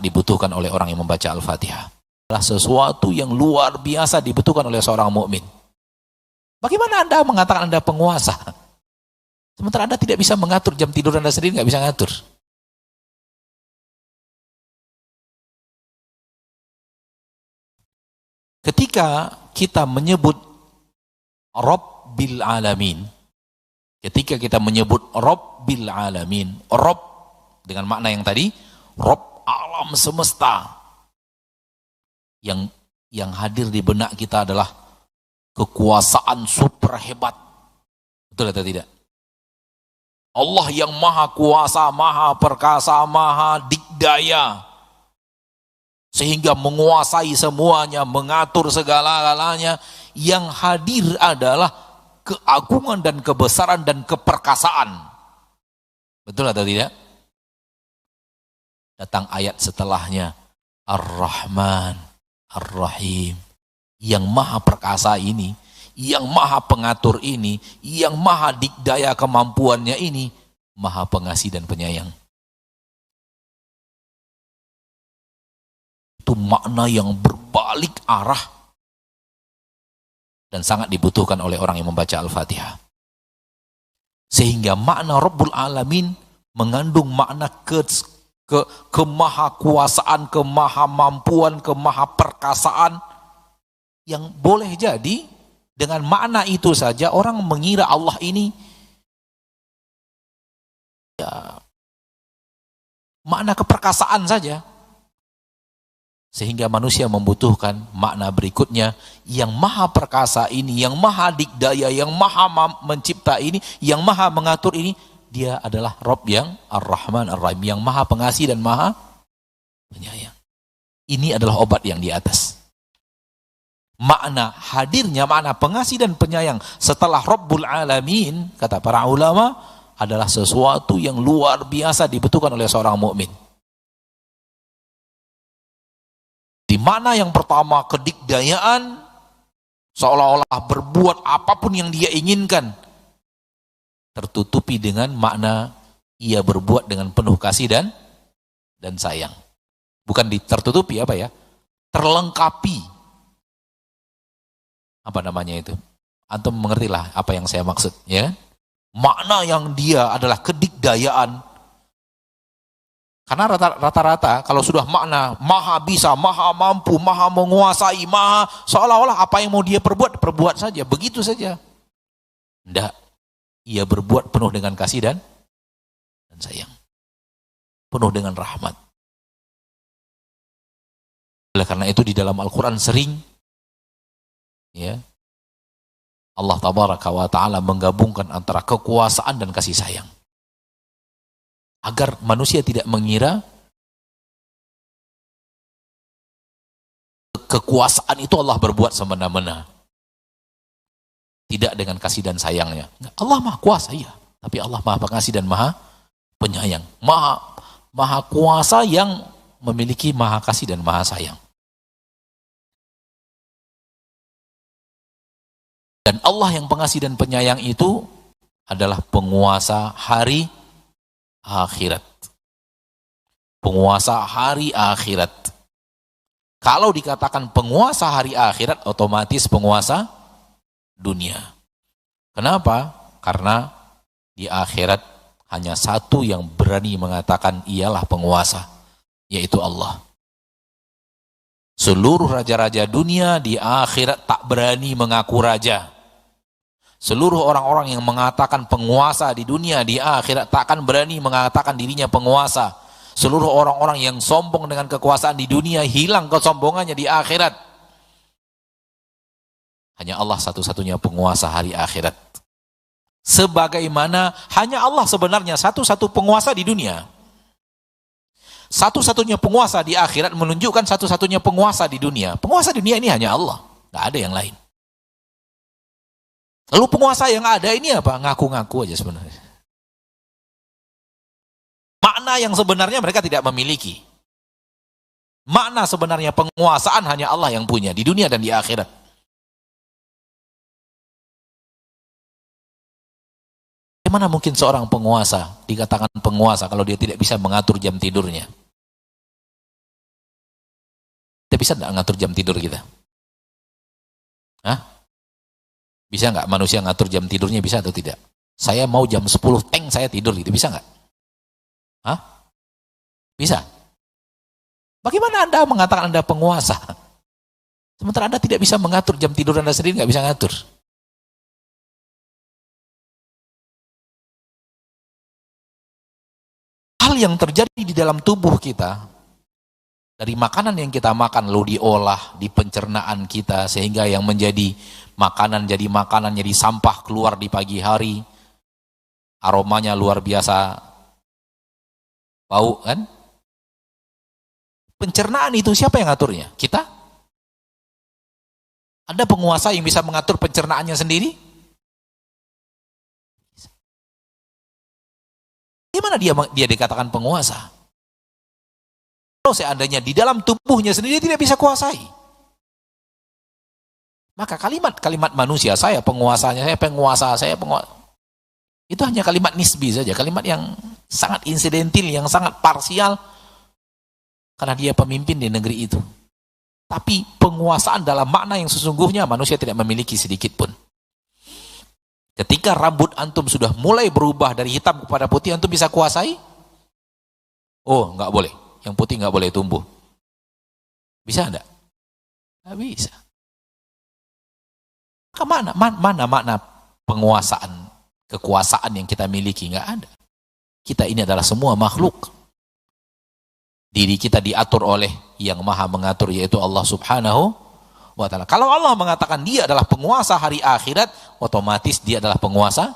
dibutuhkan oleh orang yang membaca Al-Fatihah. Adalah sesuatu yang luar biasa dibutuhkan oleh seorang mukmin. Bagaimana Anda mengatakan Anda penguasa? Sementara Anda tidak bisa mengatur jam tidur Anda sendiri, nggak bisa ngatur. Ketika kita menyebut Rabbil Alamin, ketika kita menyebut Rabbil Alamin, Rabb dengan makna yang tadi, Rabb alam semesta, yang hadir di benak kita adalah kekuasaan super hebat. Betul atau tidak? Allah yang maha kuasa, maha perkasa, maha dikdaya, sehingga menguasai semuanya, mengatur segala-galanya. Yang hadir adalah keagungan dan kebesaran dan keperkasaan. Betul atau tidak? Datang ayat setelahnya, Ar-Rahman, Ar-Rahim. Yang maha perkasa ini, yang maha pengatur ini, yang maha dikdaya kemampuannya ini, maha pengasih dan penyayang. Itu makna yang berbalik arah dan sangat dibutuhkan oleh orang yang membaca Al-Fatihah. Sehingga makna Rabbul Alamin mengandung makna kemahakuasaan, kemahamampuan, kemahaperkasaan, yang boleh jadi dengan makna itu saja orang mengira Allah ini ya, makna keperkasaan saja. Sehingga manusia membutuhkan makna berikutnya, yang maha perkasa ini, yang maha dikdaya, yang maha mencipta ini, yang maha mengatur ini, dia adalah Rabb yang Ar-Rahman Ar-Rahim, yang maha pengasih dan maha penyayang. Ini adalah obat yang di atas. Makna hadirnya makna pengasih dan penyayang setelah Rabbul Alamin, kata para ulama, adalah sesuatu yang luar biasa dibutuhkan oleh seorang mukmin. Di mana yang pertama kedikdayaan, seolah-olah berbuat apapun yang dia inginkan, tertutupi dengan makna ia berbuat dengan penuh kasih dan sayang. Bukan tertutupi, apa ya? Terlengkapi. Apa namanya itu? Antum mengertilah apa yang saya maksud, ya? Makna yang dia adalah kedikdayaan. Karena rata-rata kalau sudah makna maha bisa, maha mampu, maha menguasai, maha, seolah-olah apa yang mau dia perbuat saja, begitu saja. Tidak, ia berbuat penuh dengan kasih dan sayang, penuh dengan rahmat. Oleh karena itu di dalam Al-Quran sering, ya, Allah Tabaraka wa Ta'ala menggabungkan antara kekuasaan dan kasih sayang. Agar manusia tidak mengira kekuasaan itu Allah berbuat semena-mena. Tidak dengan kasih dan sayangnya. Allah maha kuasa, ya, tapi Allah maha pengasih dan maha penyayang. Maha kuasa yang memiliki maha kasih dan maha sayang. Dan Allah yang pengasih dan penyayang itu adalah penguasa hari akhirat. Penguasa hari akhirat. Kalau dikatakan penguasa hari akhirat, otomatis penguasa dunia. Kenapa? Karena di akhirat hanya satu yang berani mengatakan ialah penguasa, yaitu Allah. Seluruh raja-raja dunia di akhirat tak berani mengaku raja. Seluruh orang-orang yang mengatakan penguasa di dunia di akhirat tak akan berani mengatakan dirinya penguasa. Seluruh orang-orang yang sombong dengan kekuasaan di dunia hilang kesombongannya di akhirat. Hanya Allah satu-satunya penguasa hari akhirat. Sebagaimana hanya Allah sebenarnya satu-satu penguasa di dunia. Satu-satunya penguasa di akhirat menunjukkan satu-satunya penguasa di dunia. Penguasa di dunia ini hanya Allah, nggak ada yang lain. Lalu penguasa yang ada ini apa? Ngaku-ngaku aja sebenarnya. Makna yang sebenarnya mereka tidak memiliki. Makna sebenarnya penguasaan hanya Allah yang punya di dunia dan di akhirat. Bagaimana mungkin seorang penguasa dikatakan penguasa kalau dia tidak bisa mengatur jam tidurnya? bisa nggak ngatur jam tidur kita? Hah? Bisa nggak manusia ngatur jam tidurnya, bisa atau tidak? Saya mau jam 10 teng saya tidur gitu, bisa nggak? Hah? Bisa? Bagaimana Anda mengatakan Anda penguasa? Sementara Anda tidak bisa mengatur jam tidur Anda sendiri, nggak bisa ngatur. Hal yang terjadi di dalam tubuh kita, dari makanan yang kita makan lalu diolah di pencernaan kita, sehingga yang menjadi makanan jadi makanan, jadi sampah keluar di pagi hari, aromanya luar biasa, bau kan? Pencernaan itu siapa yang ngaturnya? Kita? Ada penguasa yang bisa mengatur pencernaannya sendiri? Gimana dia dikatakan penguasa? Kalau seandainya di dalam tubuhnya sendiri tidak bisa kuasai, maka kalimat-kalimat manusia, saya penguasanya, saya penguasa, saya penguasa, itu hanya kalimat nisbi saja, kalimat yang sangat insidentil, yang sangat parsial, karena dia pemimpin di negeri itu. Tapi penguasaan dalam makna yang sesungguhnya manusia tidak memiliki sedikit pun. Ketika rambut antum sudah mulai berubah dari hitam kepada putih, antum bisa kuasai? Oh, nggak boleh. Yang putih nggak boleh tumbuh. Bisa enggak? Nggak bisa. Mana makna penguasaan, kekuasaan yang kita miliki? Nggak ada. Kita ini adalah semua makhluk. Diri kita diatur oleh yang maha mengatur, yaitu Allah subhanahu wa ta'ala. Kalau Allah mengatakan dia adalah penguasa hari akhirat, otomatis dia adalah penguasa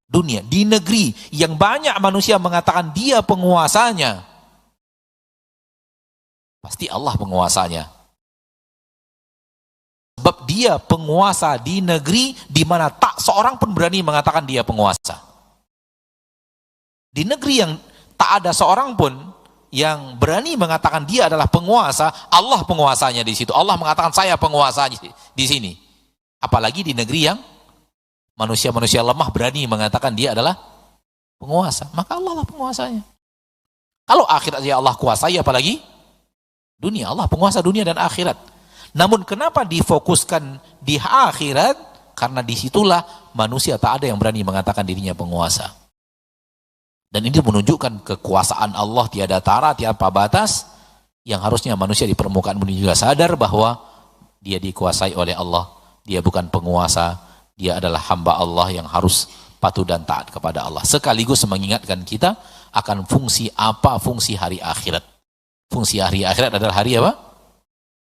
dunia. Di negeri yang banyak manusia mengatakan dia penguasanya, pasti Allah penguasanya. Sebab dia penguasa di negeri di mana tak seorang pun berani mengatakan dia penguasa. Di negeri yang tak ada seorang pun yang berani mengatakan dia adalah penguasa, Allah penguasanya di situ. Allah mengatakan saya penguasanya di sini. Apalagi di negeri yang manusia-manusia lemah berani mengatakan dia adalah penguasa, maka Allah lah penguasanya. Kalau akhirat ya Allah kuasai, apalagi dunia, Allah penguasa dunia dan akhirat. Namun kenapa difokuskan di akhirat? Karena disitulah manusia tak ada yang berani mengatakan dirinya penguasa. Dan ini menunjukkan kekuasaan Allah tiada tara, tiada batas, yang harusnya manusia di permukaan bumi juga sadar bahwa dia dikuasai oleh Allah. Dia bukan penguasa, dia adalah hamba Allah yang harus patuh dan taat kepada Allah. Sekaligus mengingatkan kita akan fungsi apa fungsi hari akhirat. Fungsi hari akhirat adalah hari apa?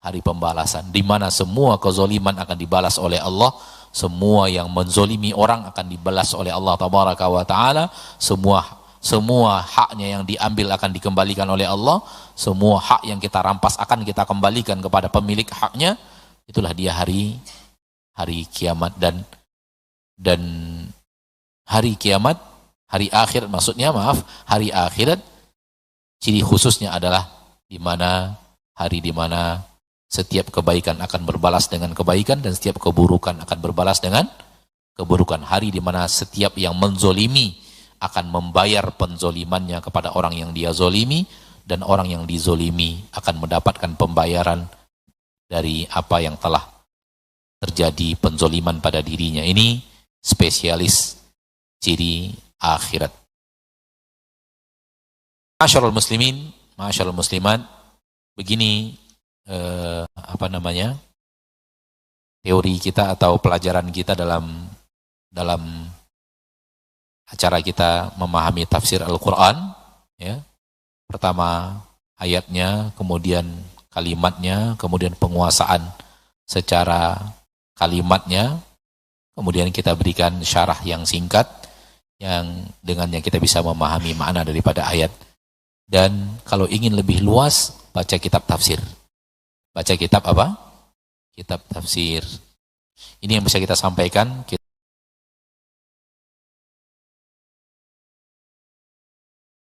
Hari pembalasan, di mana semua kezoliman akan dibalas oleh Allah. Semua yang menzolimi orang akan dibalas oleh Allah tabaraka wa ta'ala. Semua haknya yang diambil akan dikembalikan oleh Allah. Semua hak yang kita rampas akan kita kembalikan kepada pemilik haknya. Itulah dia hari kiamat. Dan hari kiamat, hari akhirat maksudnya, hari akhirat ciri khususnya adalah hari di mana setiap kebaikan akan berbalas dengan kebaikan dan setiap keburukan akan berbalas dengan keburukan. Hari di mana setiap yang menzolimi akan membayar penzolimannya kepada orang yang dia zolimi, dan orang yang dizolimi akan mendapatkan pembayaran dari apa yang telah terjadi penzoliman pada dirinya. Ini spesialis ciri akhirat. Ma'asyiral muslimin, ma'asyiral muslimat, begini teori kita atau pelajaran kita dalam acara kita memahami tafsir Al-Quran, ya. Pertama ayatnya, kemudian kalimatnya, kemudian penguasaan secara kalimatnya, kemudian kita berikan syarah yang singkat yang dengannya kita bisa memahami makna daripada ayat. Dan kalau ingin lebih luas, baca kitab tafsir. Baca kitab apa? Kitab tafsir. Ini yang bisa kita sampaikan.